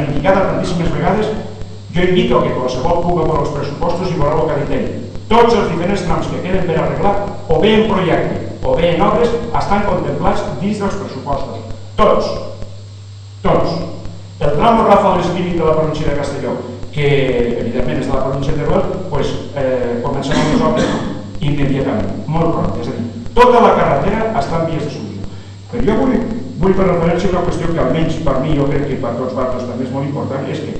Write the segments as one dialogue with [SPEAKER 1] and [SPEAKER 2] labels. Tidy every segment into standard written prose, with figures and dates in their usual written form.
[SPEAKER 1] indicada tantíssimes vegades, jo invito que qualsevol puga veure els pressupostos i veure el que ha dit ell. Tots els diferents trams que queden per arreglar, o bé en projecte o bé en obres, estan contemplats dins dels pressupostos. Tots. Tots. El tram Rafa l'Espírit de la província de Castelló, que evidentment és de la província de Teruel, doncs començarem les obres immediatament, molt pront. És a dir, tota la carretera està en vies de solució. Però jo vull fer referència a una qüestió que almenys per mi, jo crec que per tots vosaltres també és molt important, és que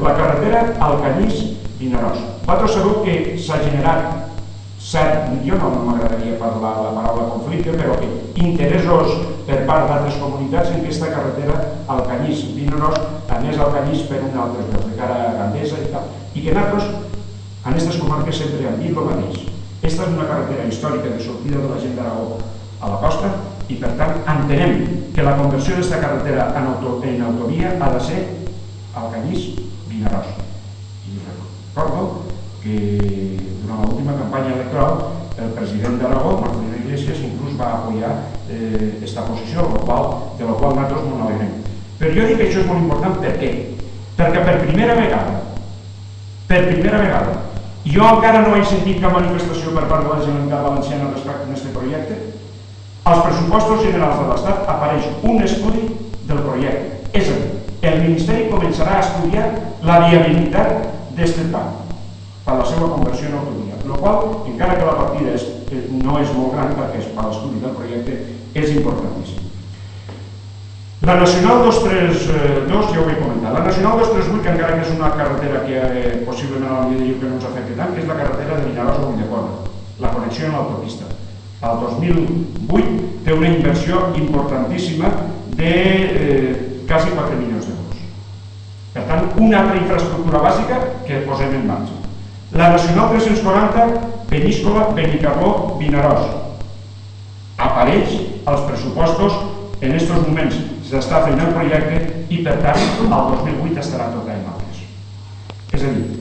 [SPEAKER 1] la carretera Alcanyís-Vinaròs. Vosaltres sabeu que s'ha generat jo no m'agradaria parlar la paraula conflicte, però que interessos per part d'altres comunitats en aquesta carretera Alcanyís-Vinaròs anés Alcanyís per un altre lloc, de cara a Gandesa i tal. I que nosaltres, en aquestes comarques, sempre hem dit el mateix. Aquesta és una carretera històrica de sortida de la gent d'Aragó a la costa i, per tant, entenem que la conversió d'aquesta carretera en autovia ha de ser Alcanyís-Vinaròs. I recordo que durant l'última campanya electoral el president d'Aragó, Marcelino Iglesias, inclús va apoyar aquesta posició, de la qual nosaltres no n'alegrem. Però jo dic que això és molt important. Per què? Perquè per primera vegada, jo encara no he sentit cap manifestació per part de la Generalitat Valenciana respecte a aquest projecte, als pressupostos generals de l'Estat apareix un estudi del projecte. És a dir, el Ministeri començarà a estudiar la viabilitat d'aquest tram per la seva conversió en autovia, el qual, encara que la partida no és molt gran perquè per l'estudi del projecte, és importantíssim. La Nacional 232, ja ho he comentat, la Nacional 238, encara que és una carretera que possiblement a la vida diu que no ens afecta tant, que és la carretera de Vinaròs a Ulldecona, la connexió en l'autopista. El 2008 té una inversió importantíssima de quasi 4 milions d'euros. Per tant, una altra infraestructura bàsica que posem en marxa. La Nacional 340, Peníscola, Benicarló, Vinaròs. Apareix als pressupostos en aquests moments. S'està fent el projecte i, per tant, el 2008 estarà tot en obres. És a dir,